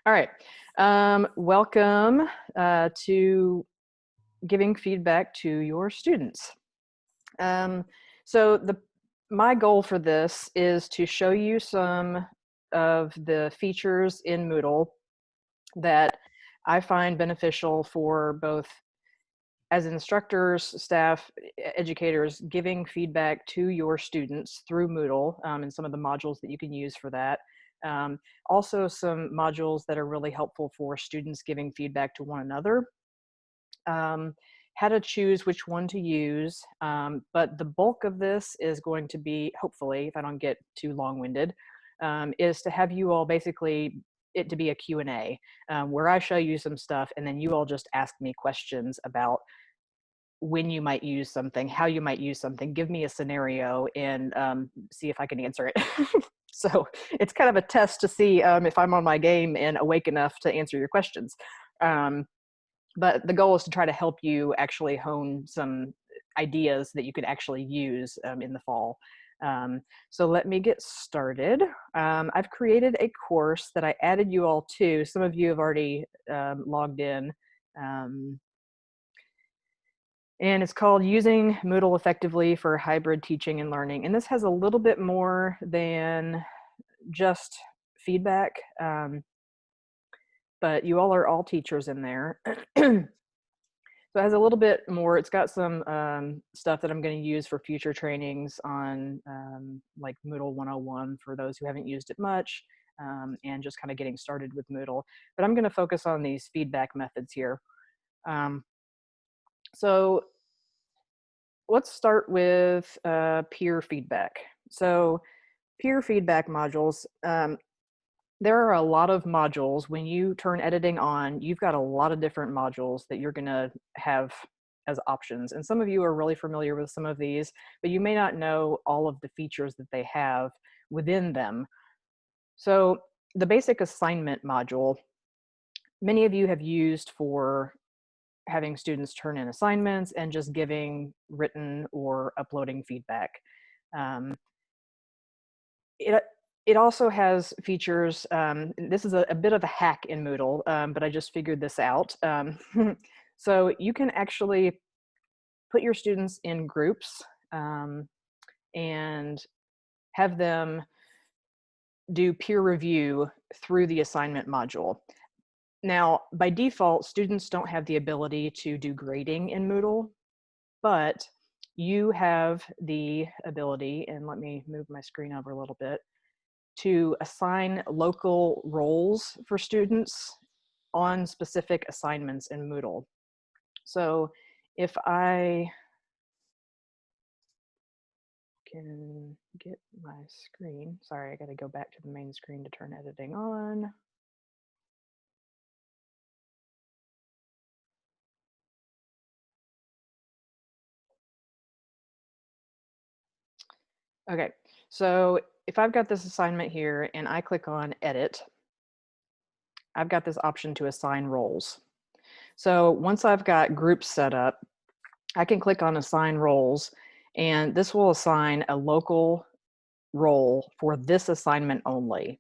All right. Welcome to giving feedback to your students. So my goal for this is to show you some of the features in Moodle that I find beneficial for both as instructors, staff, educators, giving feedback to your students through Moodle and some of the modules that you can use for that. Also some modules that are really helpful for students giving feedback to one another. How to choose which one to use, but the bulk of this is going to be, hopefully, if I don't get too long-winded, is to have you all basically it to be a Q&A where I show you some stuff and then you all just ask me questions about when you might use something, how you might use something, give me a scenario and see if I can answer it. So it's kind of a test to see if I'm on my game and awake enough to answer your questions. But the goal is to try to help you actually hone some ideas that you could actually use in the fall. So let me get started. I've created a course that I added you all to. Some of you have already logged in. And it's called Using Moodle Effectively for Hybrid Teaching and Learning. And this has a little bit more than just feedback, but you all are all teachers in there. So it has a little bit more, it's got some stuff that I'm going to use for future trainings on like Moodle 101 for those who haven't used it much and just kind of getting started with Moodle. But I'm going to focus on these feedback methods here. So let's start with peer feedback. So peer feedback modules, there are a lot of modules. When you turn editing on, you've got a lot of different modules that you're gonna have as options. And some of you are really familiar with some of these, but you may not know all of the features that they have within them. So the basic assignment module, many of you have used for having students turn in assignments and just giving written or uploading feedback. It also has features, this is a bit of a hack in Moodle, but I just figured this out. So you can actually put your students in groups and have them do peer review through the assignment module. Now, by default, students don't have the ability to do grading in Moodle, but you have the ability, and let me move my screen over a little bit, to assign local roles for students on specific assignments in Moodle. So if I can get my screen, sorry, I got to go back to the main screen to turn editing on. Okay, so if I've got this assignment here and I click on edit, I've got this option to assign roles. So once I've got groups set up, I can click on assign roles and this will assign a local role for this assignment only.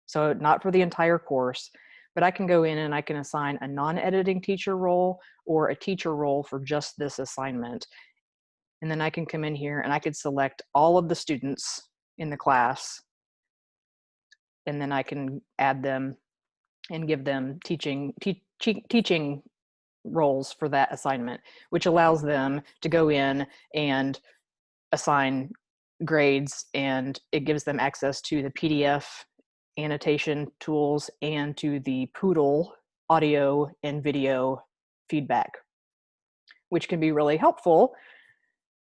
So not for the entire course, but I can go in and I can assign a non-editing teacher role or a teacher role for just this assignment. And then I can come in here and I could select all of the students in the class. And then I can add them and give them teaching roles for that assignment, which allows them to go in and assign grades, and it gives them access to the PDF annotation tools and to the Moodle audio and video feedback, which can be really helpful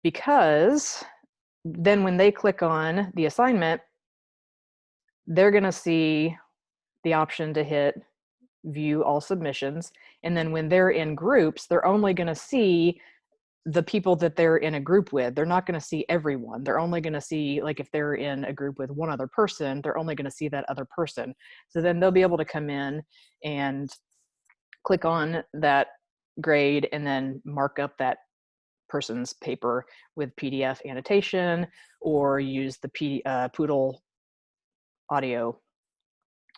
because then when they click on the assignment, they're going to see the option to hit view all submissions. And then when they're in groups, they're only going to see the people that they're in a group with. They're not going to see everyone. They're only going to see, like if they're in a group with one other person, they're only going to see that other person. So then they'll be able to come in and click on that grade and then mark up that person's paper with PDF annotation or use the Moodle audio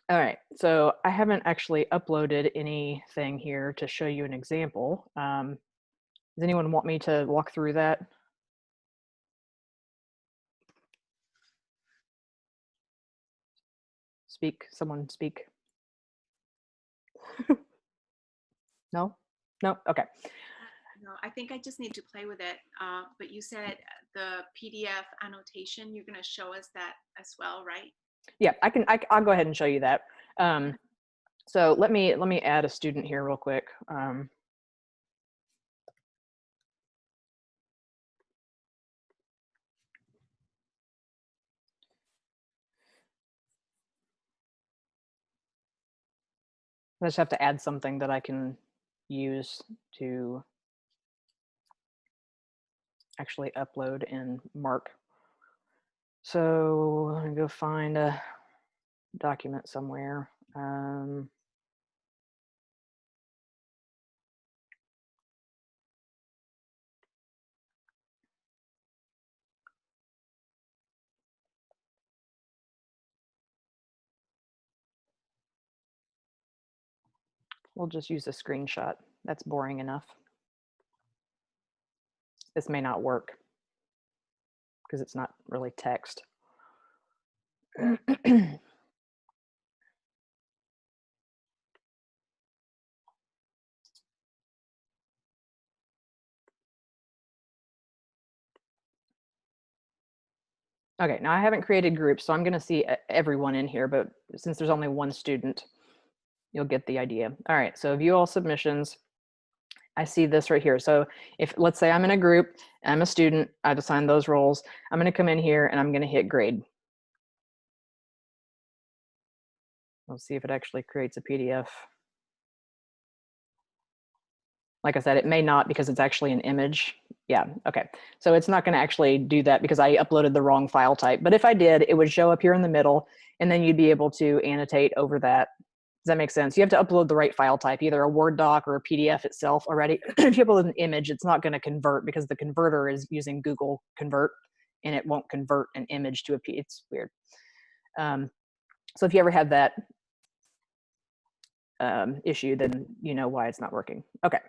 All right, so I haven't actually uploaded anything here to show you an example. Does anyone want me to walk through that? Speak, someone speak. No? No? Okay. No, I think I just need to play with it. But you said the PDF annotation, you're going to show us that as well, right? Yeah, I'll go ahead and show you that. So let me add a student here real quick. I just have to add something that I can use to actually upload and mark. So I'm gonna go find a document somewhere. We'll just use a screenshot. That's boring enough. This may not work because it's not really text. Okay, now I haven't created groups, so I'm going to see everyone in here, but since there's only one student, you'll get the idea. All right, so view all submissions. I see this right here. So if, let's say I'm in a group, I'm a student, I've assigned those roles, I'm going to come in here and I'm going to hit grade. We'll see if it actually creates a PDF. Like I said, it may not because it's actually an image. Yeah, okay. So it's not going to actually do that because I uploaded the wrong file type. But if I did, it would show up here in the middle, and then you'd be able to annotate over that. Does that make sense? You have to upload the right file type, either a Word doc or a PDF itself already. If you upload an image, it's not going to convert because the converter is using Google Convert, and it won't convert an image to a PDF. It's weird. So if you ever have that issue, then you know why it's not working. Okay.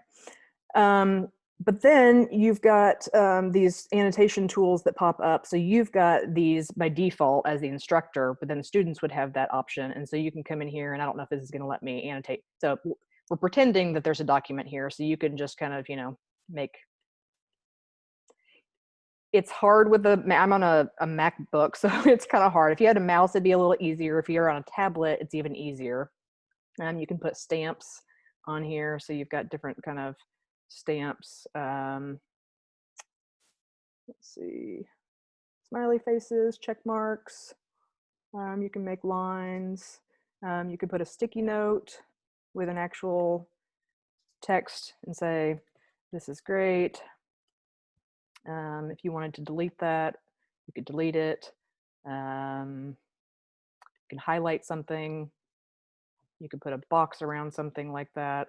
But then you've got these annotation tools that pop up. So you've got these by default as the instructor, but then students would have that option. And so you can come in here, and I don't know if this is going to let me annotate. So we're pretending that there's a document here. So you can just kind of, you know, make. It's hard with the, I'm on a MacBook, so it's kind of hard. If you had a mouse, it'd be a little easier. If you're on a tablet, it's even easier. And you can put stamps on here. So you've got different kind of stamps. Let's see, smiley faces, check marks. You can make lines. You can put a sticky note with an actual text and say, this is great. If you wanted to delete that, you could delete it. You can highlight something. You could put a box around something like that.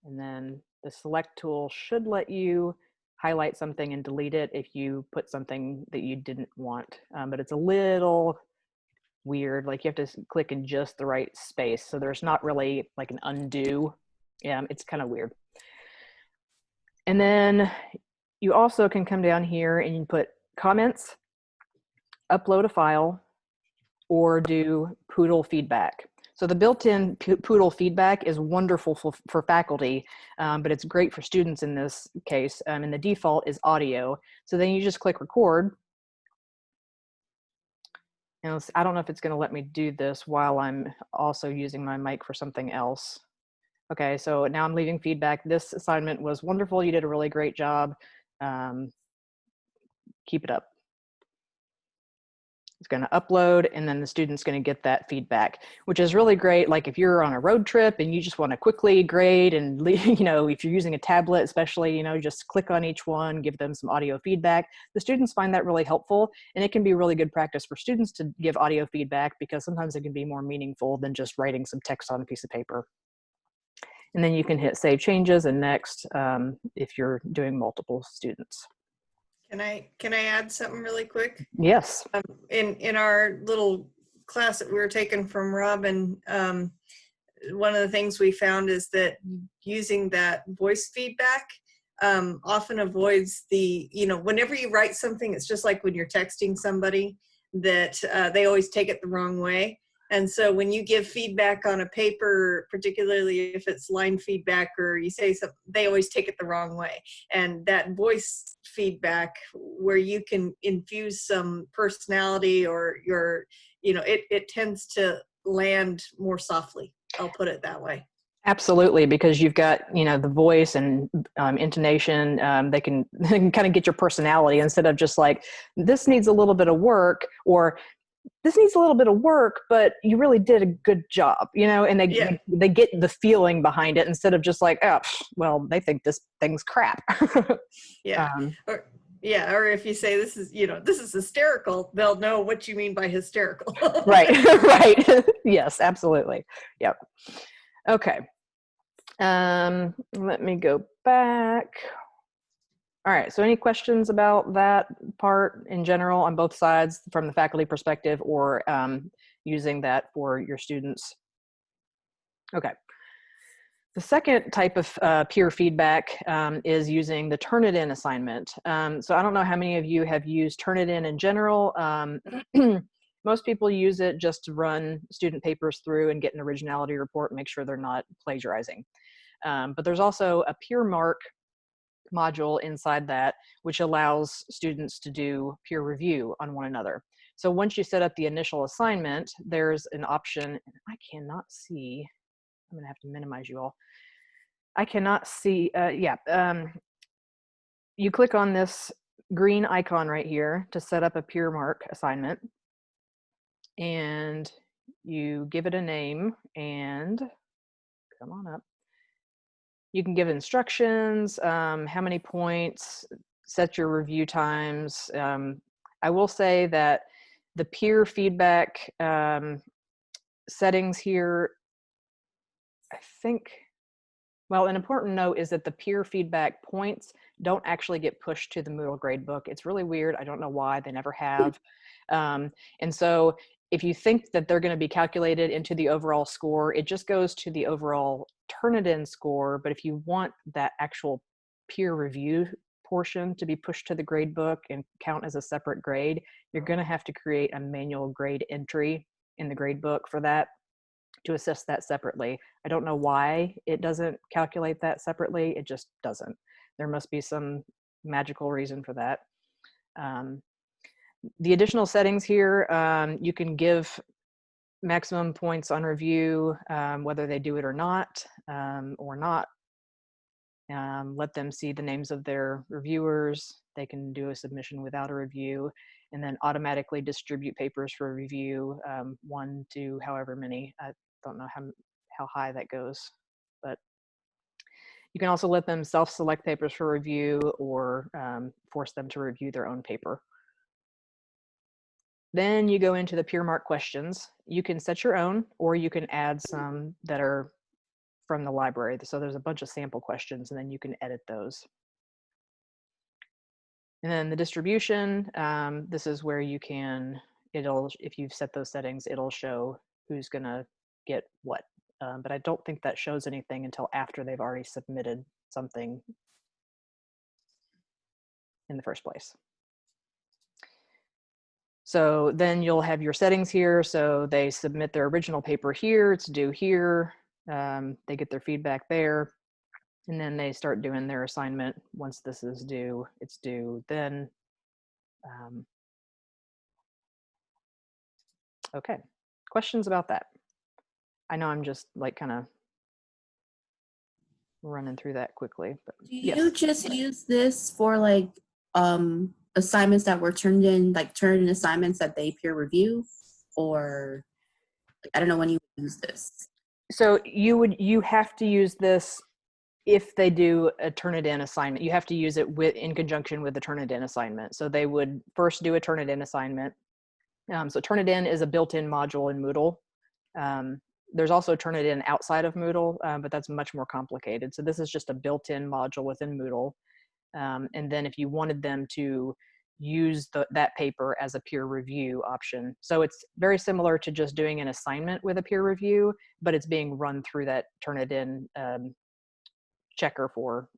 And then the select tool should let you highlight something and delete it if you put something that you didn't want. But it's a little weird. Like you have to click in just the right space. So there's not really like an undo. Yeah, it's kind of weird. And then you also can come down here and you put comments, upload a file, or do Poodle feedback. So the built-in Poodle feedback is wonderful for faculty, but it's great for students in this case. And the default is audio. So then you just click record. And I don't know if it's going to let me do this while I'm also using my mic for something else. Okay, so now I'm leaving feedback. This assignment was wonderful. You did a really great job. Keep it up. It's going to upload, and then the student's going to get that feedback, which is really great. Like if you're on a road trip and you just want to quickly grade and, you know, if you're using a tablet, especially, you know, just click on each one, give them some audio feedback. The students find that really helpful, and it can be really good practice for students to give audio feedback because sometimes it can be more meaningful than just writing some text on a piece of paper. And then you can hit save changes and next if you're doing multiple students. Can I add something really quick? Yes. In our little class that we were taking from Robin, one of the things we found is that using that voice feedback often avoids the, whenever you write something, it's just like when you're texting somebody that they always take it the wrong way. And so when you give feedback on a paper, particularly if it's line feedback or you say something, they always take it the wrong way. And that voice feedback where you can infuse some personality or it tends to land more softly. I'll put it that way. Absolutely, because you've got, the voice and intonation. They can kind of get your personality instead of just like, this needs a little bit of work, or this needs a little bit of work, but you really did a good job, and they get the feeling behind it instead of just like, oh, well, they think this thing's crap. Yeah. Or if you say this is hysterical, they'll know what you mean by hysterical. Right. Right. Yes, absolutely. Yep. Okay. Let me go back. All right. So any questions about that part in general on both sides from the faculty perspective or using that for your students? Okay. The second type of peer feedback is using the Turnitin assignment. So I don't know how many of you have used Turnitin in general. Most people use it just to run student papers through and get an originality report and make sure they're not plagiarizing. But there's also a Peermark module inside that, which allows students to do peer review on one another. So once you set up the initial assignment, there's an option, and I cannot see, I'm gonna have to minimize you all. I cannot see, you click on this green icon right here to set up a Peermark assignment, and you give it a name, and come on up. You can give instructions, how many points, set your review times. I will say that the peer feedback settings here, I think, well, an important note is that the peer feedback points don't actually get pushed to the Moodle gradebook. It's really weird. I don't know why, they never have. And so if you think that they're going to be calculated into the overall score, it just goes to the overall Turnitin score. But if you want that actual peer review portion to be pushed to the gradebook and count as a separate grade, you're going to have to create a manual grade entry in the gradebook for that to assess that separately. I don't know why it doesn't calculate that separately. It just doesn't. There must be some magical reason for that. The additional settings here, you can give maximum points on review, whether they do it or not. Let them see the names of their reviewers. They can do a submission without a review, and then automatically distribute papers for review, 1 to however many. I don't know how high that goes, but you can also let them self-select papers for review or force them to review their own paper. Then you go into the Peermark questions. You can set your own, or you can add some that are from the library. So there's a bunch of sample questions, and then you can edit those. And then the distribution, this is where you can, if you've set those settings, it'll show who's gonna get what. But I don't think that shows anything until after they've already submitted something in the first place. So then you'll have your settings here. So they submit their original paper here, it's due here. They get their feedback there, and then they start doing their assignment. Once this is due, it's due then. Okay, questions about that? I know I'm just like kind of running through that quickly, but do you just use this for like assignments that were turned in assignments that they peer review, or I don't know when you use this? So you have to use this if they do a Turnitin assignment. You have to use it in conjunction with the Turnitin assignment. So they would first do a Turnitin assignment. So Turnitin is a built-in module in Moodle. There's also Turnitin outside of Moodle, but that's much more complicated. So this is just a built-in module within Moodle. And then if you wanted them to use that paper as a peer review option. So it's very similar to just doing an assignment with a peer review, but it's being run through that Turnitin checker for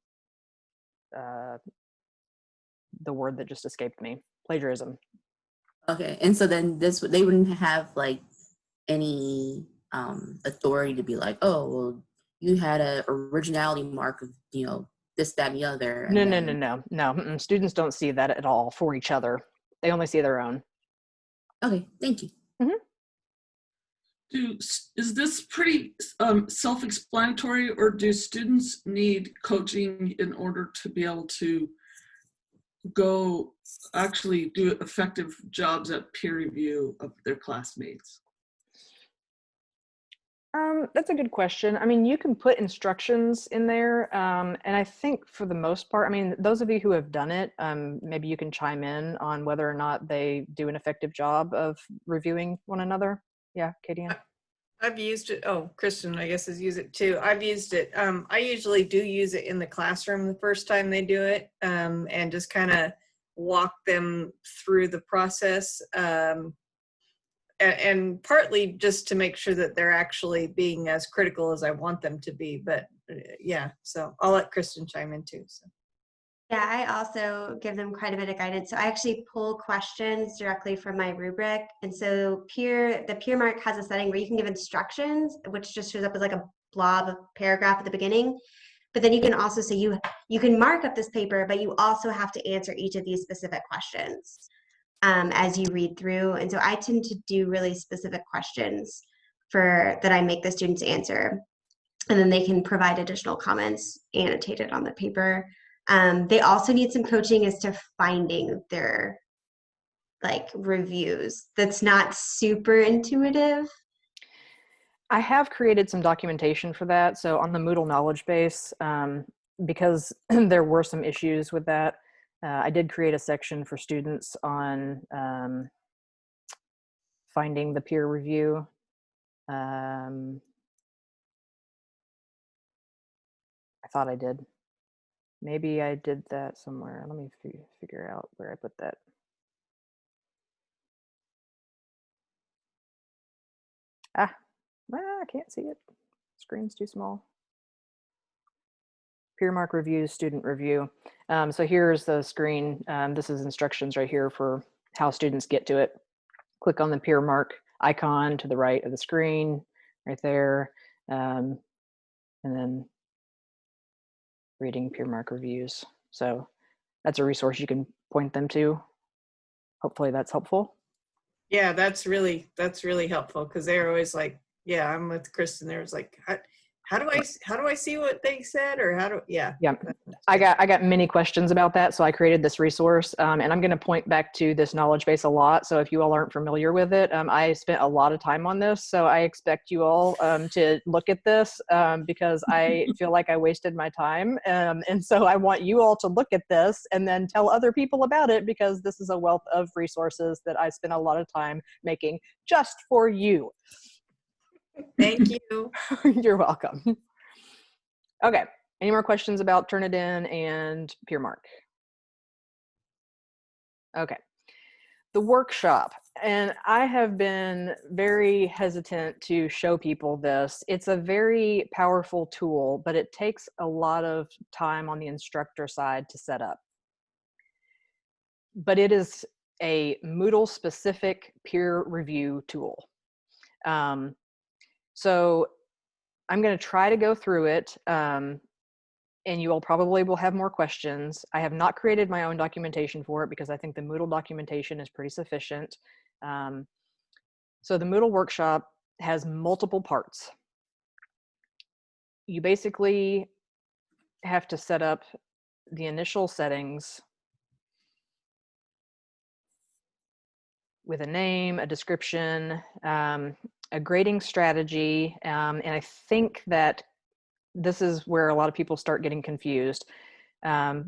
the word that just escaped me, plagiarism. Okay, and so then they wouldn't have like any authority to be like, oh, well, you had a originality mark of, you know, this, that, and the other. And No. Students don't see that at all for each other. They only see their own. Okay, thank you. Is this pretty self-explanatory, or do students need coaching in order to be able to go actually do effective jobs at peer review of their classmates? That's a good question. I mean, you can put instructions in there, and I think for the most part, I mean, those of you who have done it, maybe you can chime in on whether or not they do an effective job of reviewing one another. Yeah, Katie Ann? I've used it. Oh, Kristen, I guess, has used it too. I've used it. I usually do use it in the classroom the first time they do it, and just kind of walk them through the process. And partly just to make sure that they're actually being as critical as I want them to be. But yeah, so I'll let Kristen chime in too. So. Yeah, I also give them quite a bit of guidance. So I actually pull questions directly from my rubric. And so the Peermark has a setting where you can give instructions, which just shows up as like a blob of paragraph at the beginning. But then you can also say you can mark up this paper, but you also have to answer each of these specific questions as you read through. And so I tend to do really specific questions that I make the students answer. And then they can provide additional comments annotated on the paper. They also need some coaching as to finding their like reviews. That's not super intuitive. I have created some documentation for that. So on the Moodle knowledge base, because there were some issues with that, I did create a section for students on finding the peer review. I thought I did. Maybe I did that somewhere. Let me figure out where I put that. I can't see it. Screen's too small. Peermark reviews, student review. So here's the screen. This is instructions right here for how students get to it. Click on the Peermark icon to the right of the screen, right there, and then reading Peermark reviews. So that's a resource you can point them to. Hopefully that's helpful. Yeah, that's really helpful, because they're always like, yeah, I'm with Kristen. There was like, how do I see what they said, or yeah. I got many questions about that, so I created this resource, and I'm going to point back to this knowledge base a lot. So if you all aren't familiar with it, I spent a lot of time on this, so I expect you all to look at this because I feel like I wasted my time, and so I want you all to look at this and then tell other people about it, because this is a wealth of resources that I spent a lot of time making just for you. Thank you. You're welcome. Okay. Any more questions about Turnitin and Peermark? Okay. The workshop. And I have been very hesitant to show people this. It's a very powerful tool, but it takes a lot of time on the instructor side to set up. But it is a Moodle specific peer review tool. So I'm going to try to go through it, and you all probably will have more questions. I have not created my own documentation for it because I think the Moodle documentation is pretty sufficient. So the Moodle Workshop has multiple parts. You basically have to set up the initial settings with a name, a description, a grading strategy, and I think that this is where a lot of people start getting confused.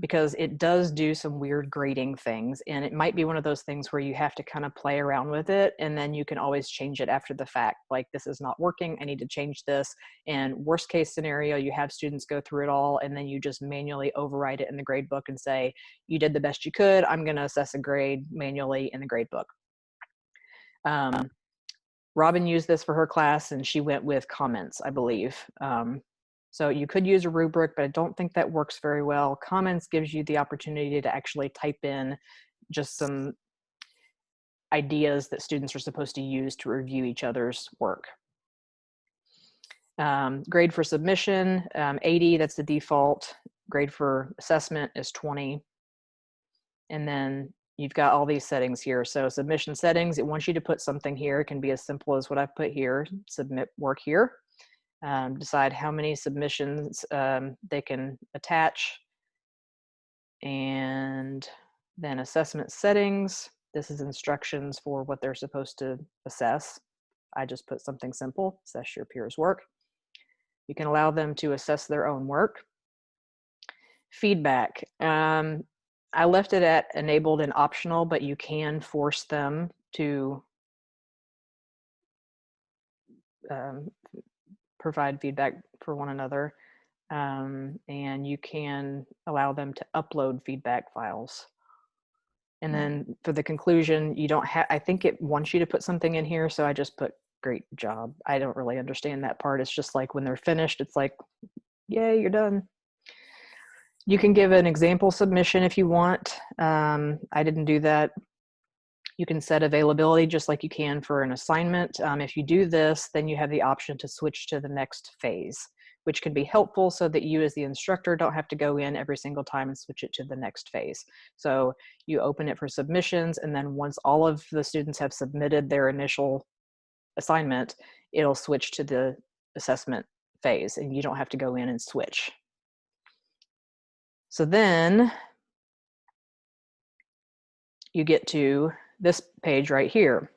because it does do some weird grading things, and it might be one of those things where you have to kind of play around with it, and then you can always change it after the fact. Like, this is not working, I need to change this. And worst case scenario, you have students go through it all, and then you just manually overwrite it in the grade book and say, you did the best you could, I'm going to assess a grade manually in the grade book. Robin used this for her class, and she went with comments, I believe. So you could use a rubric, but I don't think that works very well. Comments gives you the opportunity to actually type in just some ideas that students are supposed to use to review each other's work. Grade for submission, 80, that's the default. Grade for assessment is 20. And then you've got all these settings here. So submission settings, it wants you to put something here. It can be as simple as what I've put here, submit work here. Decide how many submissions they can attach. And then assessment settings. This is instructions for what they're supposed to assess. I just put something simple, assess your peers' work. You can allow them to assess their own work. Feedback. I left it at enabled and optional, but you can force them to provide feedback for one another. And you can allow them to upload feedback files. And then for the conclusion, you don't have, I think it wants you to put something in here, so I just put great job. I don't really understand that part. It's just like when they're finished, it's like, yay, you're done. You can give an example submission if you want. I didn't do that. You can set availability just like you can for an assignment. If you do this, then you have the option to switch to the next phase, which can be helpful so that you as the instructor don't have to go in every single time and switch it to the next phase. So you open it for submissions, and then once all of the students have submitted their initial assignment, it'll switch to the assessment phase, and you don't have to go in and switch. So then you get to this page right here,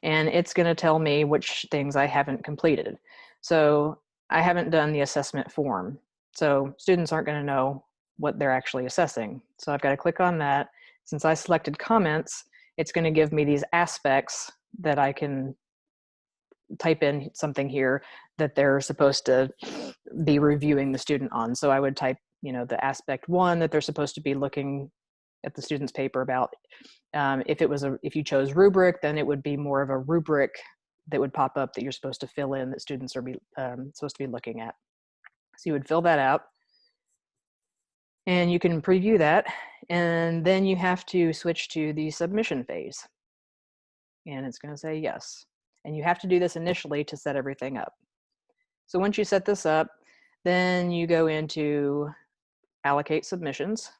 and it's going to tell me which things I haven't completed. So I haven't done the assessment form, so students aren't going to know what they're actually assessing. So I've got to click on that. Since I selected comments, it's going to give me these aspects that I can type in something here that they're supposed to be reviewing the student on. So I would type, the aspect 1 that they're supposed to be looking at the student's paper about. If you chose rubric, then it would be more of a rubric that would pop up that you're supposed to fill in that students are supposed to be looking at. So you would fill that out, and you can preview that, and then you have to switch to the submission phase, and it's going to say yes. And you have to do this initially to set everything up. So once you set this up, then you go into allocate submissions,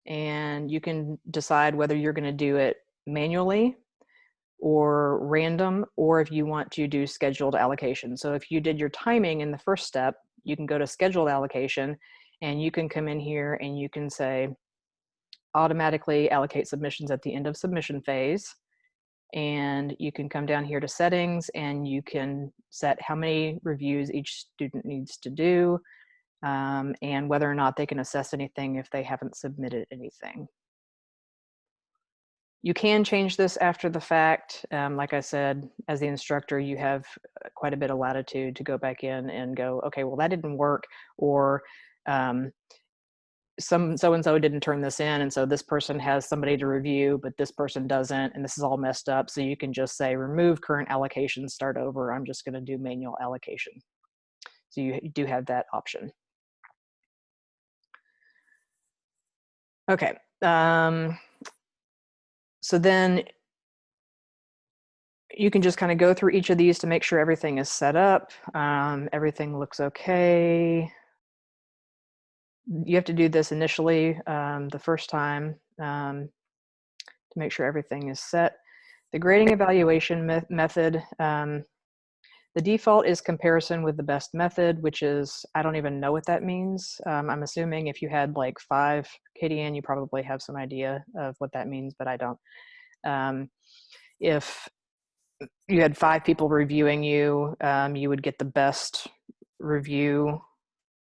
and you can decide whether you're going to do it manually or random, or if you want to do scheduled allocation. So if you did your timing in the first step, you can go to scheduled allocation, and you can come in here and you can say automatically allocate submissions at the end of submission phase. And you can come down here to settings, and you can set how many reviews each student needs to do, and whether or not they can assess anything if they haven't submitted anything. You can change this after the fact. Like I said, as the instructor, you have quite a bit of latitude to go back in and go, okay, well, that didn't work, or so-and-so didn't turn this in, and so this person has somebody to review, but this person doesn't, and this is all messed up. So you can just say, remove current allocation, start over. I'm just going to do manual allocation. So you do have that option. Okay. So then you can just kind of go through each of these to make sure everything is set up. Everything looks okay. You have to do this initially the first time to make sure everything is set. The grading evaluation method, the default is comparison with the best method, which is, I don't even know what that means. I'm assuming if you had like 5 KDN, you probably have some idea of what that means, but I don't. If you had 5 people reviewing you, you would get the best review,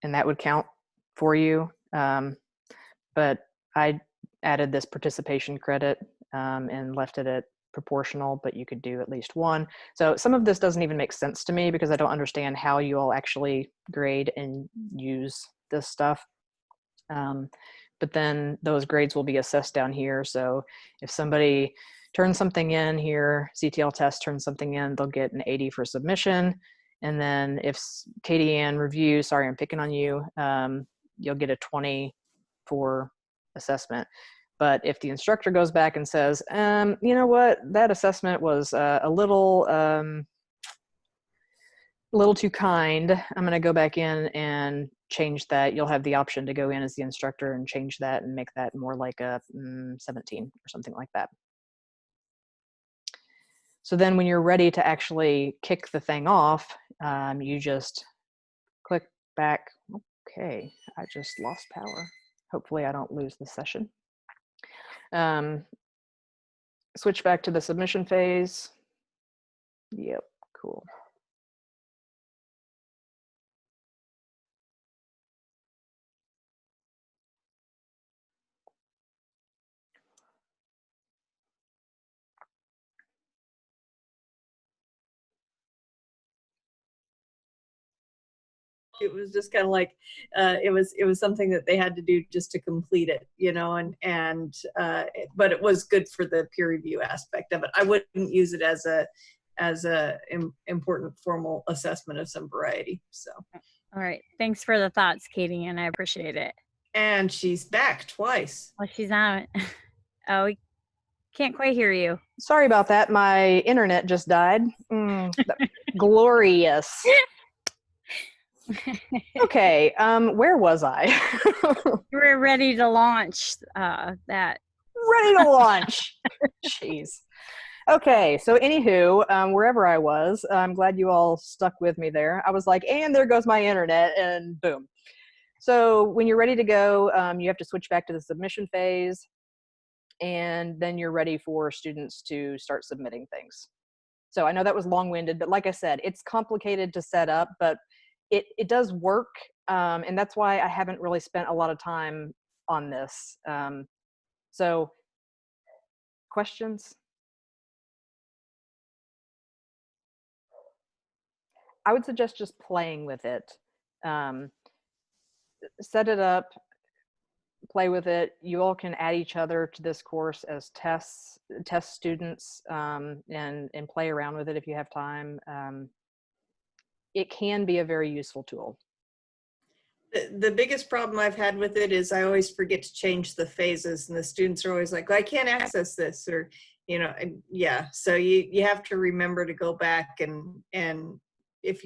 and that would count for you. But I added this participation credit and left it at proportional, but you could do at least one. So some of this doesn't even make sense to me because I don't understand how you all actually grade and use this stuff. But then those grades will be assessed down here. So if somebody turns something in here, CTL test turns something in, they'll get an 80 for submission. And then if Katie Ann reviews, sorry, I'm picking on you, you'll get a 20 for assessment. But if the instructor goes back and says, you know what, that assessment was a little too kind, I'm going to go back in and change that. You'll have the option to go in as the instructor and change that and make that more like a 17 or something like that. So then when you're ready to actually kick the thing off, you just click back. Okay, I just lost power. Hopefully I don't lose the session. Switch back to the submission phase. Yep, cool. It was just kind of like it was something that they had to do just to complete it, you know, but it was good for the peer review aspect of it. I wouldn't use it as a important formal assessment of some variety. So all right, thanks for the thoughts, Katie, and I appreciate it. And she's back twice. Well, she's on. Oh, we can't quite hear you. Sorry about that. My internet just died. Glorious. Okay, where was I? We're ready to launch that. Ready to launch. Jeez. Okay, so anywho, wherever I was, I'm glad you all stuck with me there. I was like, and there goes my internet, and boom. So when you're ready to go, you have to switch back to the submission phase, and then you're ready for students to start submitting things. So I know that was long-winded, but like I said, it's complicated to set up, but it does work, and that's why I haven't really spent a lot of time on this. So questions? I would suggest just playing with it. Set it up, play with it. You all can add each other to this course as test students, and play around with it if you have time. It can be a very useful tool. The biggest problem I've had with it is I always forget to change the phases, and the students are always like, I can't access this, or, you know, yeah. So you have to remember to go back and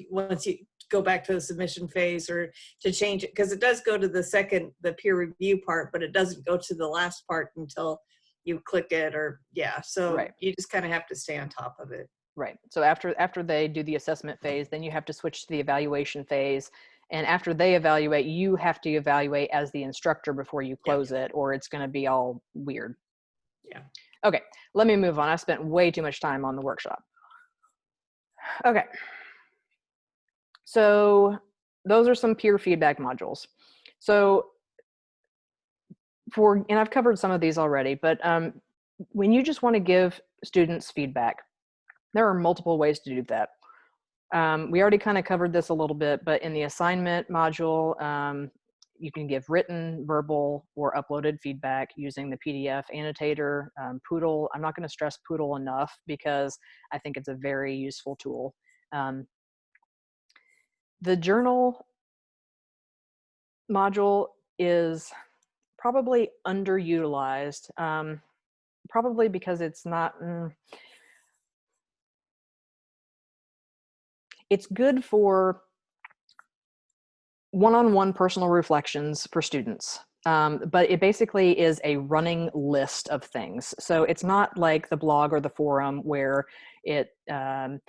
once you go back to the submission phase, or to change it, because it does go to the peer review part, but it doesn't go to the last part until you click it, or yeah. So right. You just kind of have to stay on top of it. Right. So after they do the assessment phase, then you have to switch to the evaluation phase. And after they evaluate, you have to evaluate as the instructor before you close it, or it's going to be all weird. Yeah. Okay, let me move on. I spent way too much time on the workshop. Okay. So those are some peer feedback modules. So and I've covered some of these already, but when you just want to give students feedback, there are multiple ways to do that. We already kind of covered this a little bit, but in the assignment module, you can give written, verbal, or uploaded feedback using the PDF annotator, Poodle. I'm not going to stress Poodle enough because I think it's a very useful tool. The journal module is probably underutilized, probably because it's not... It's good for one-on-one personal reflections for students, but it basically is a running list of things. So it's not like the blog or the forum where it's kind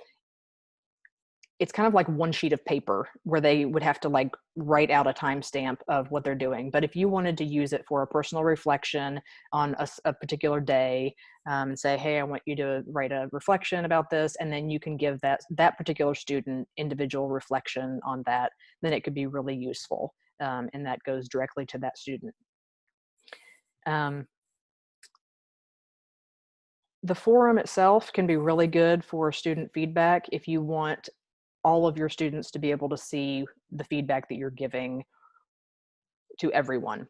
of like one sheet of paper where they would have to like write out a timestamp of what they're doing. But if you wanted to use it for a personal reflection on a particular day, and say, hey, I want you to write a reflection about this, and then you can give that particular student individual reflection on that, then it could be really useful. and that goes directly to that student. The forum itself can be really good for student feedback if you want all of your students to be able to see the feedback that you're giving to everyone.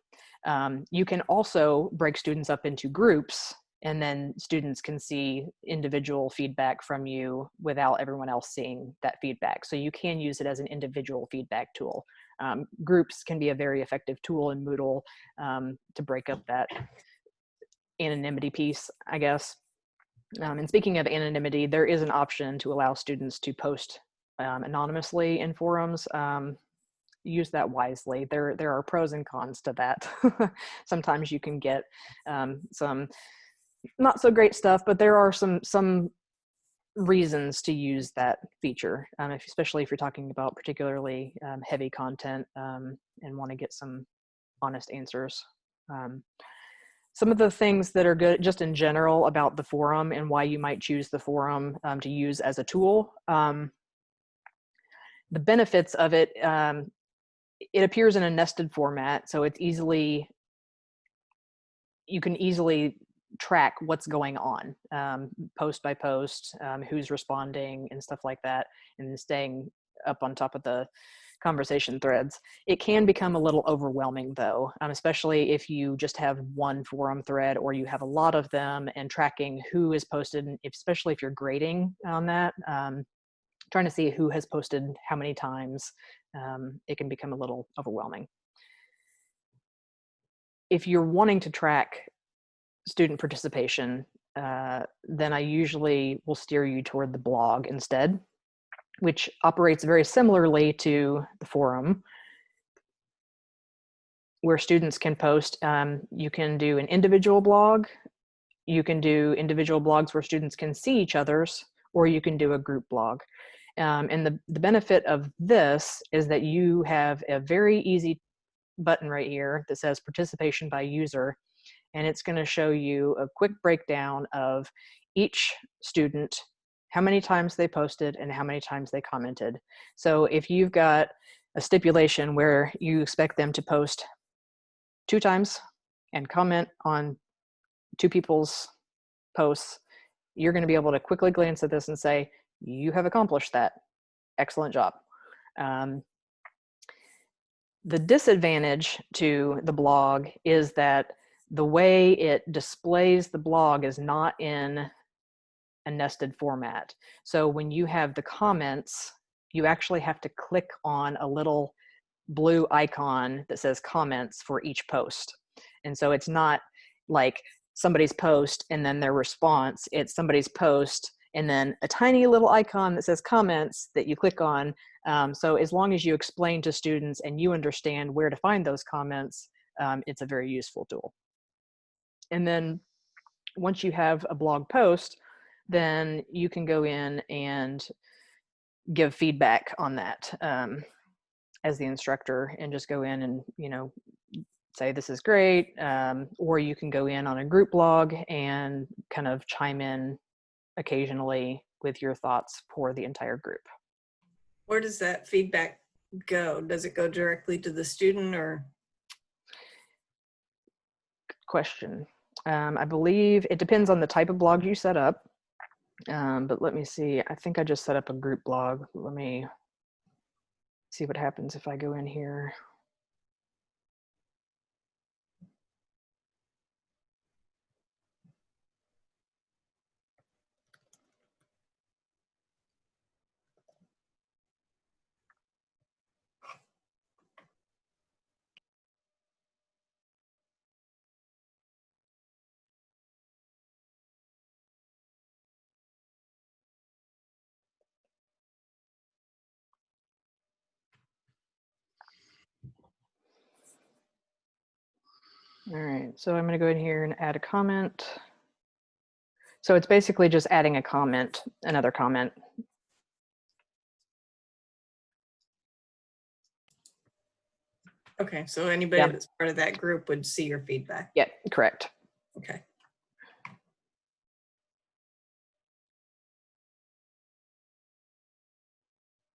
You can also break students up into groups, and then students can see individual feedback from you without everyone else seeing that feedback. So you can use it as an individual feedback tool. Groups can be a very effective tool in Moodle to break up that anonymity piece, I guess. And speaking of anonymity, there is an option to allow students to post anonymously in forums. Use that wisely. There are pros and cons to that. Sometimes you can get some not so great stuff, but there are some reasons to use that feature, especially if you're talking about particularly heavy content and want to get some honest answers. Some of the things that are good just in general about the forum and why you might choose the forum to use as a tool. The benefits of it, it appears in a nested format, so it's you can easily track what's going on, post by post, who's responding and stuff like that, and staying up on top of the conversation threads. It can become a little overwhelming though, especially if you just have one forum thread or you have a lot of them, and tracking who is posted, especially if you're grading on that, trying to see who has posted how many times, it can become a little overwhelming. If you're wanting to track student participation, then I usually will steer you toward the blog instead, which operates very similarly to the forum, where students can post. You can do an individual blog, you can do individual blogs where students can see each other's, or you can do a group blog. And the benefit of this is that you have a very easy button right here that says participation by user, and it's going to show you a quick breakdown of each student, how many times they posted and how many times they commented. So if you've got a stipulation where you expect them to post 2 times and comment on 2 people's posts, you're going to be able to quickly glance at this and say, you have accomplished that. Excellent job. The disadvantage to the blog is that the way it displays the blog is not in a nested format. So when you have the comments, you actually have to click on a little blue icon that says comments for each post. And so it's not like somebody's post and then their response, it's somebody's post and then a tiny little icon that says comments that you click on. So as long as you explain to students and you understand where to find those comments, it's a very useful tool. And then once you have a blog post, then you can go in and give feedback on that as the instructor, and just go in and, you know, say this is great, or you can go in on a group blog and kind of chime in occasionally with your thoughts for the entire group. Where does that feedback go? Does it go directly to the student or? Good question. I believe it depends on the type of blog you set up, but let me see. I think I just set up a group blog. Let me see what happens if I go in here. All right, so I'm going to go in here and add a comment. So it's basically just adding a comment, another comment. Okay, so anybody Yeah. that's part of that group would see your feedback. Yeah, correct. Okay.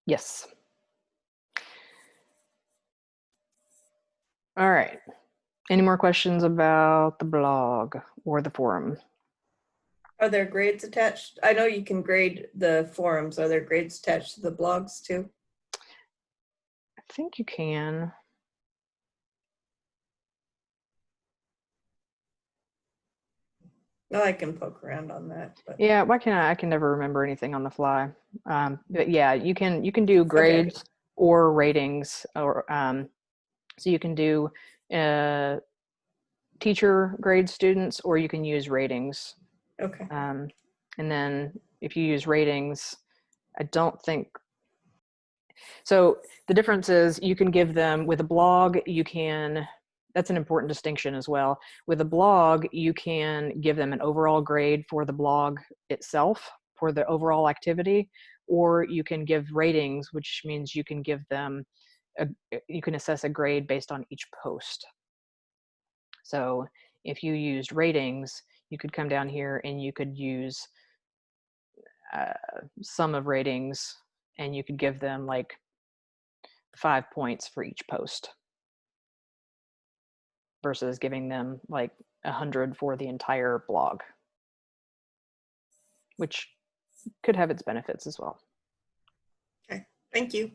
Yes. All right. Any more questions about the blog or the forum? Are there grades attached? I know you can grade the forums. Are there grades attached to the blogs too? I think you can. No, I can poke around on that. But. Yeah, why can't I can never remember anything on the fly. But yeah, you can do grades or ratings, or so you can do teacher grade students, or you can use ratings. Okay. And then if you use ratings, I don't think so. The difference is you can give them with a blog, you can, that's an important distinction as well. With a blog, you can give them an overall grade for the blog itself, for the overall activity, or you can give ratings, which means you can give them, you can assess a grade based on each post. So if you used ratings, you could come down here and you could use sum of ratings, and you could give them like 5 points for each post versus giving them like 100 for the entire blog, which could have its benefits as well. Okay, thank you.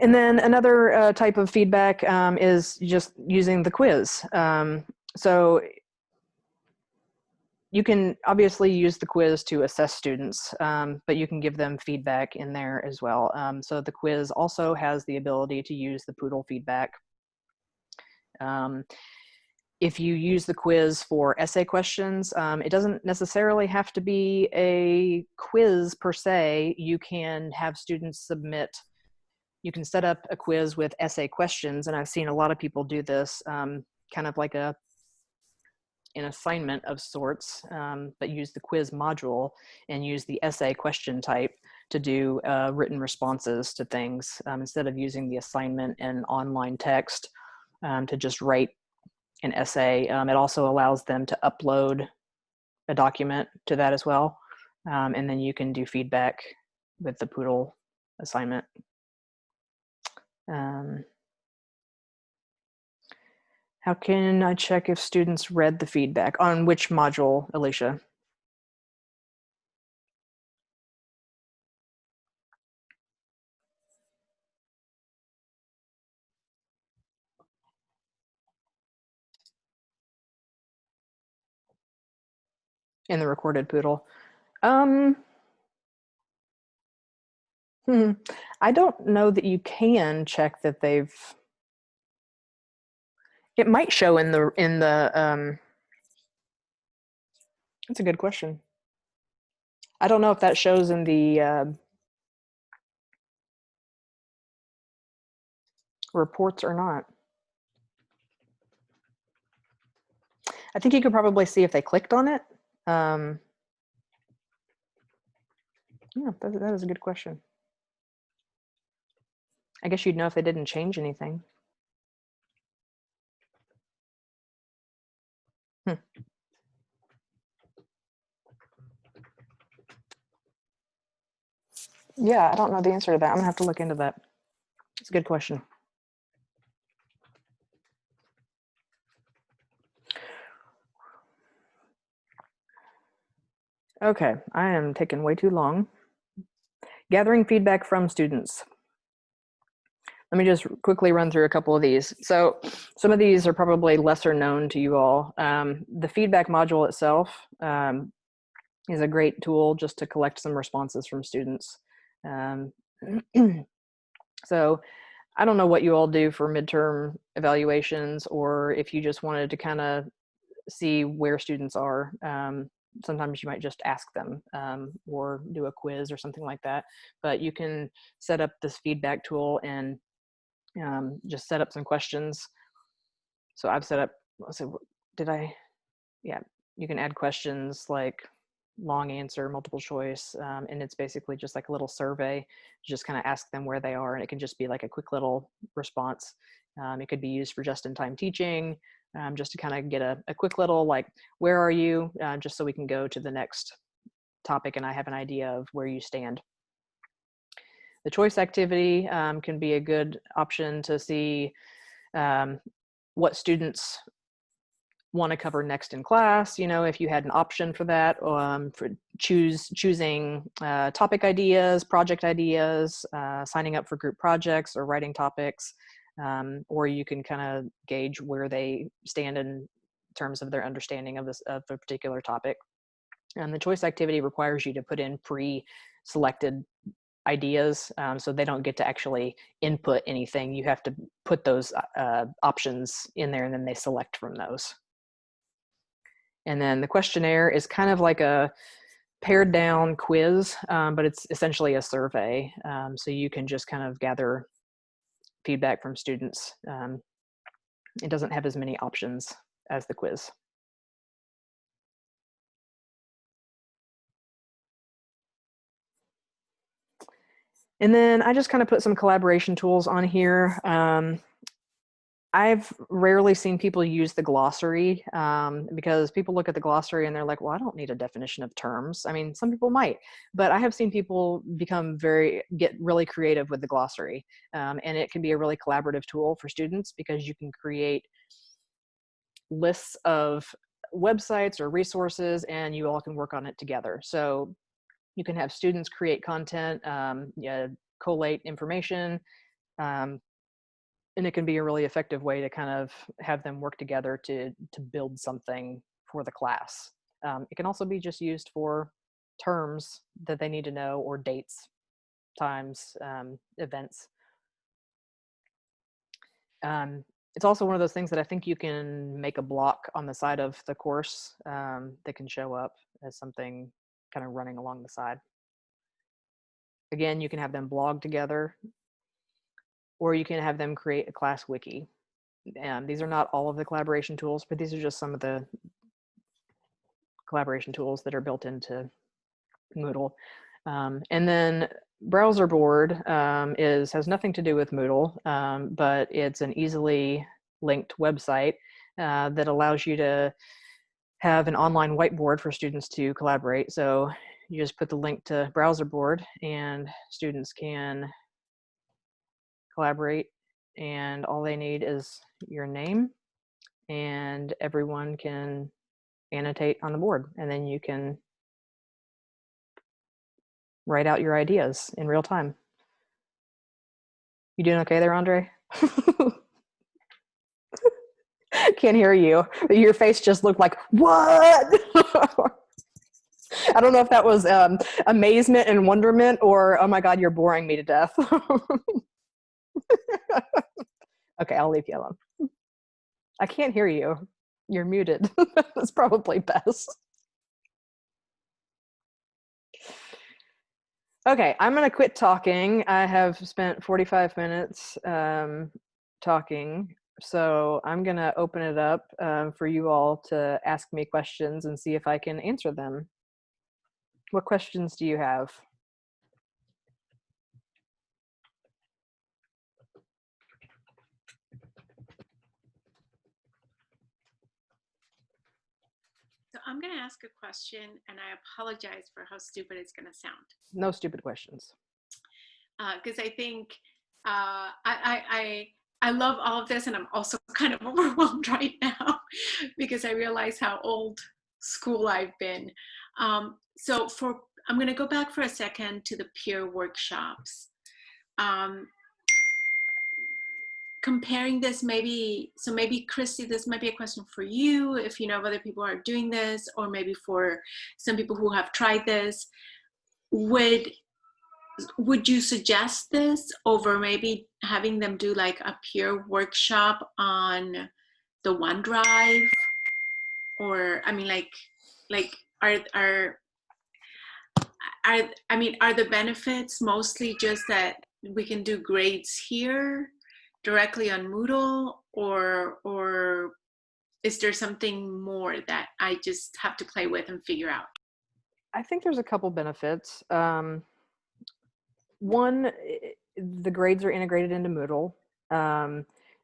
And then another type of feedback is just using the quiz. So you can obviously use the quiz to assess students, but you can give them feedback in there as well. So the quiz also has the ability to use the Moodle feedback. If you use the quiz for essay questions, it doesn't necessarily have to be a quiz per se. You can have students submit, you can set up a quiz with essay questions, and I've seen a lot of people do this, kind of like an assignment of sorts, but use the quiz module and use the essay question type to do written responses to things, instead of using the assignment and online text to just write an essay. It also allows them to upload a document to that as well. And then you can do feedback with the Moodle assignment. How can I check if students read the feedback? On which module, Alicia? In the recorded Moodle. I don't know that you can check that they've, it might show in the that's a good question. I don't know if that shows in the reports or not. I think you could probably see if they clicked on it. Yeah, that is a good question. I guess you'd know if they didn't change anything. Yeah, I don't know the answer to that. I'm gonna have to look into that. It's a good question. Okay, I am taking way too long. Gathering feedback from students. Let me just quickly run through a couple of these. So some of these are probably lesser known to you all. The feedback module itself is a great tool just to collect some responses from students. So I don't know what you all do for midterm evaluations, or if you just wanted to kind of see where students are. Sometimes you might just ask them or do a quiz or something like that. But you can set up this feedback tool and just set up some questions. So I've set up, let's see, yeah, you can add questions like long answer, multiple choice, and it's basically just like a little survey. Just kind of ask them where they are, and it can just be like a quick little response. It could be used for just-in-time teaching, just to kind of get a quick little like, where are you, just so we can go to the next topic and I have an idea of where you stand. The choice activity can be a good option to see what students want to cover next in class. You know, if you had an option for that, for choosing topic ideas, project ideas, signing up for group projects or writing topics, or you can kind of gauge where they stand in terms of their understanding of a particular topic. And the choice activity requires you to put in pre-selected ideas, so they don't get to actually input anything. You have to put those options in there, and then they select from those. And then the questionnaire is kind of like a pared down quiz, but it's essentially a survey. So you can just kind of gather feedback from students. It doesn't have as many options as the quiz. And then I just kind of put some collaboration tools on here. I've rarely seen people use the glossary because people look at the glossary and they're like, well, I don't need a definition of terms. I mean, some people might, but I have seen people get really creative with the glossary. And it can be a really collaborative tool for students because you can create lists of websites or resources and you all can work on it together. So you can have students create content, collate information, and it can be a really effective way to kind of have them work together to build something for the class. It can also be just used for terms that they need to know, or dates, times, events. It's also one of those things that I think you can make a block on the side of the course that can show up as something kind of running along the side. Again, you can have them blog together, or you can have them create a class wiki. These are not all of the collaboration tools, but these are just some of the collaboration tools that are built into Moodle. And then Browser Board has nothing to do with Moodle, but it's an easily linked website that allows you to have an online whiteboard for students to collaborate. So you just put the link to Browser Board and students can collaborate, and all they need is your name and everyone can annotate on the board, and then you can write out your ideas in real time. You doing okay there, Andre? Can't hear you. Your face just looked like, what? I don't know if that was amazement and wonderment or, oh my God, you're boring me to death. Okay, I'll leave you alone. I can't hear you. You're muted. That's probably best. Okay, I'm going to quit talking. I have spent 45 minutes talking, so I'm going to open it up for you all to ask me questions and see if I can answer them. What questions do you have? So I'm going to ask a question, and I apologize for how stupid it's going to sound. No stupid questions. Because I think I love all of this, and I'm also kind of overwhelmed right now because I realize how old school I've been. So I'm going to go back for a second to the peer workshops. Comparing this, maybe Christy, this might be a question for you if you know if other people are doing this, or maybe for some people who have tried this. Would you suggest this over maybe having them do like a peer workshop on the OneDrive? Or I mean, are the benefits mostly just that we can do grades here directly on Moodle, or is there something more that I just have to play with and figure out? I think there's a couple benefits. One, the grades are integrated into Moodle.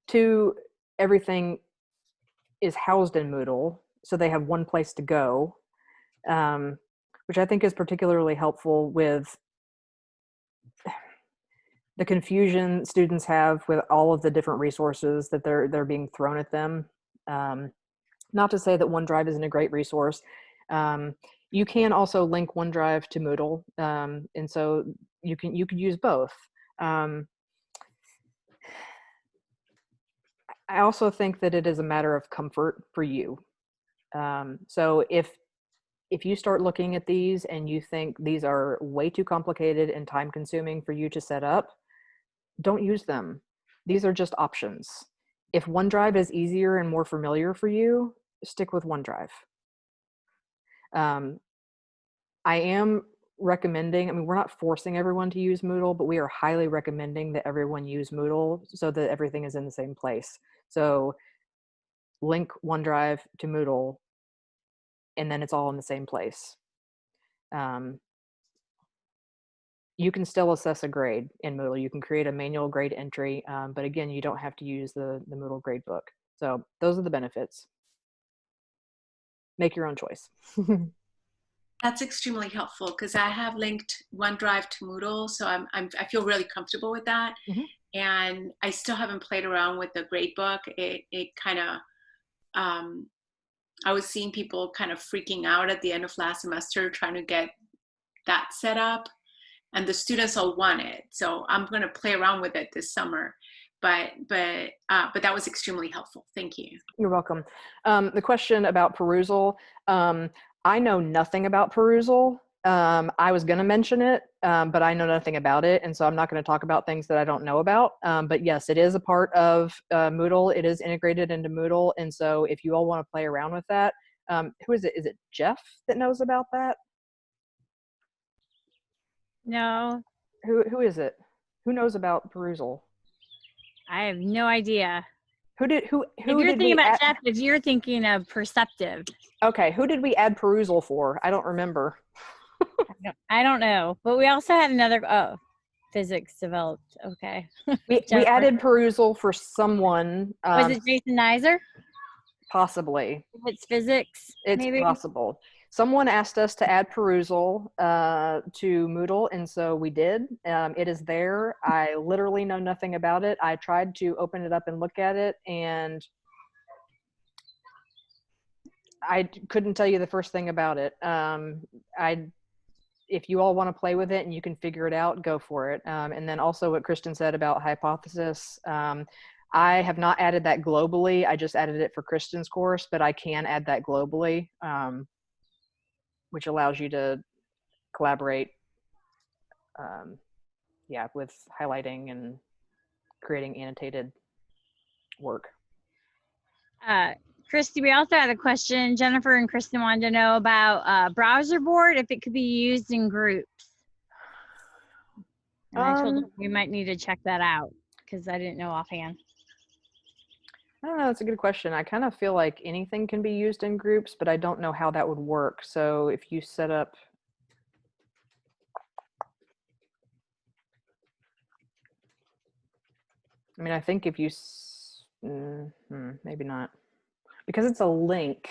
Two, everything is housed in Moodle, so they have one place to go, which I think is particularly helpful with the confusion students have with all of the different resources that they're being thrown at them. Not to say that OneDrive isn't a great resource. You can also link OneDrive to Moodle, and so you could use both. I also think that it is a matter of comfort for you. So if you start looking at these and you think these are way too complicated and time consuming for you to set up, don't use them. These are just options. If OneDrive is easier and more familiar for you, stick with OneDrive. I am recommending, I mean, we're not forcing everyone to use Moodle, but we are highly recommending that everyone use Moodle so that everything is in the same place. So link OneDrive to Moodle, and then it's all in the same place. You can still assess a grade in Moodle. You can create a manual grade entry, but again, you don't have to use the Moodle gradebook. So those are the benefits. Make your own choice. That's extremely helpful because I have linked OneDrive to Moodle, so I feel really comfortable with that. Mm-hmm. And I still haven't played around with the gradebook. It kind of, I was seeing people kind of freaking out at the end of last semester trying to get that set up, and the students all want it. So I'm going to play around with it this summer. But that was extremely helpful. Thank you. You're welcome. The question about perusal, I know nothing about perusal. I was going to mention it, but I know nothing about it. And so I'm not going to talk about things that I don't know about. But yes, it is a part of Moodle. It is integrated into Moodle. And so if you all want to play around with that, who is it? Is it Jeff that knows about that? No, Who is it? Who knows about perusal? I have no idea. Who If you're did thinking we about add? Jeff, if you're thinking of perceptive, Okay, who did we add perusal for? I don't remember. I don't know. But we also had another, physics developed. Okay. We Jennifer. added perusal for someone. Was it Jason Nizer? Possibly. If it's physics, It's maybe? possible. Someone asked us to add perusal to Moodle, and so we did. It is there. I literally know nothing about it. I tried to open it up and look at it, and I couldn't tell you the first thing about it. If you all want to play with it and you can figure it out, go for it. And then also what Kristen said about hypothesis. I have not added that globally. I just added it for Kristen's course, but I can add that globally, which allows you to collaborate, with highlighting and creating annotated work. Christy, we also had a question. Jennifer and Kristen wanted to know about browser board, if it could be used in groups. And I told them we might need to check that out because I didn't know offhand. I don't know. That's a good question. I kind of feel like anything can be used in groups, but I don't know how that would work. So if you set up, I mean, I think if you, maybe not, because it's a link.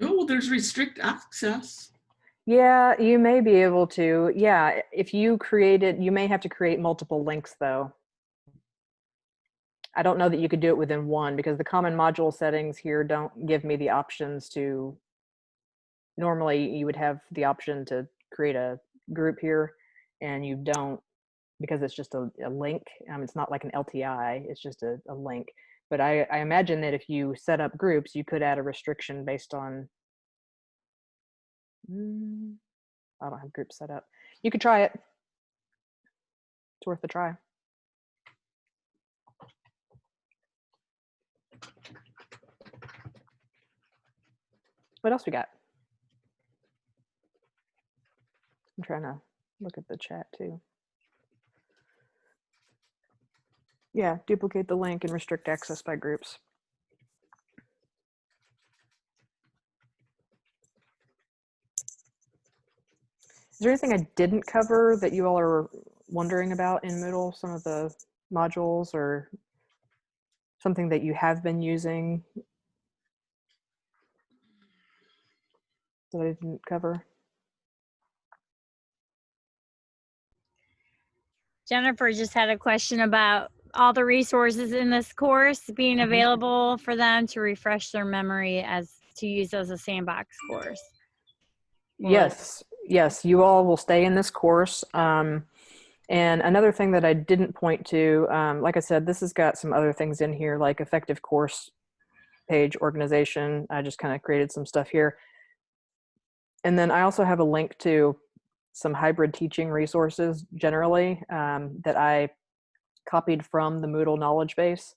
Oh, there's restrict access. Yeah, you may be able to. Yeah, if you create it, you may have to create multiple links though. I don't know that you could do it within one because the common module settings here don't give me the options to, normally you would have the option to create a group here and you don't because it's just a link. It's not like an LTI, it's just a link. But I imagine that if you set up groups, you could add a restriction based on, I don't have groups set up. You could try it. It's worth a try. What else we got? I'm trying to look at the chat too. Yeah, duplicate the link and restrict access by groups. Is there anything I didn't cover that you all are wondering about in Moodle? Some of the modules or something that you have been using that I didn't cover? Jennifer just had a question about all the resources in this course being available for them to refresh their memory as to use as a sandbox course. Yes, you all will stay in this course. And another thing that I didn't point to, like I said, this has got some other things in here like effective course page organization. I just kind of created some stuff here. And then I also have a link to some hybrid teaching resources generally that I copied from the Moodle knowledge base.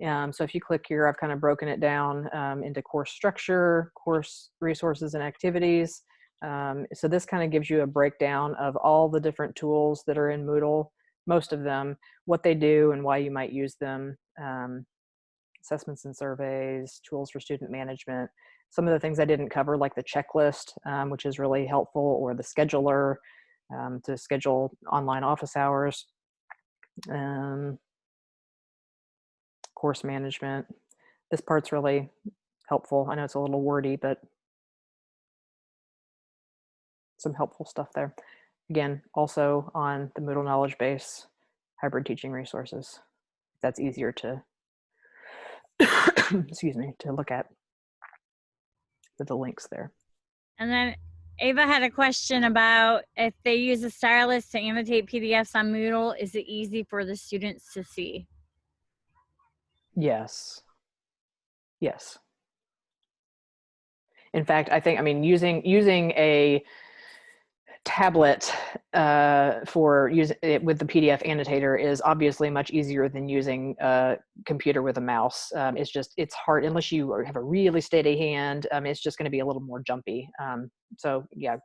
So if you click here, I've kind of broken it down into course structure, course resources and activities. So this kind of gives you a breakdown of all the different tools that are in Moodle, most of them, what they do and why you might use them, assessments and surveys, tools for student management. Some of the things I didn't cover, like the checklist, which is really helpful, or the scheduler to schedule online office hours, course management. This part's really helpful. I know it's a little wordy, but some helpful stuff there. Again, also on the Moodle knowledge base, hybrid teaching resources. That's easier to, excuse me, to look at with the links there. And then Ava had a question about if they use a stylus to annotate PDFs on Moodle, is it easy for the students to see? Yes. Yes. In fact, I mean, using a tablet for using it with the PDF annotator is obviously much easier than using a computer with a mouse. It's hard unless you have a really steady hand. It's just going to be a little more jumpy. So yeah,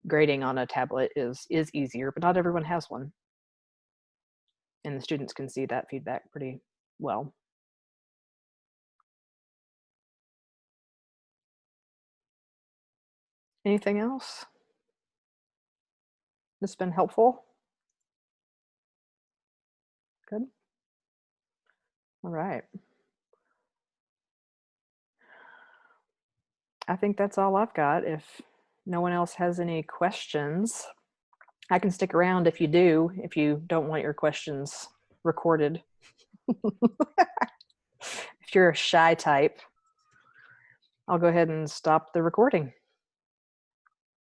grading on a tablet is easier, but not everyone has one, and the students can see that feedback pretty well. Anything else? This has been helpful? Good. All right. I think that's all I've got. If no one else has any questions, I can stick around if you don't want your questions recorded. If you're a shy type, I'll go ahead and stop the recording.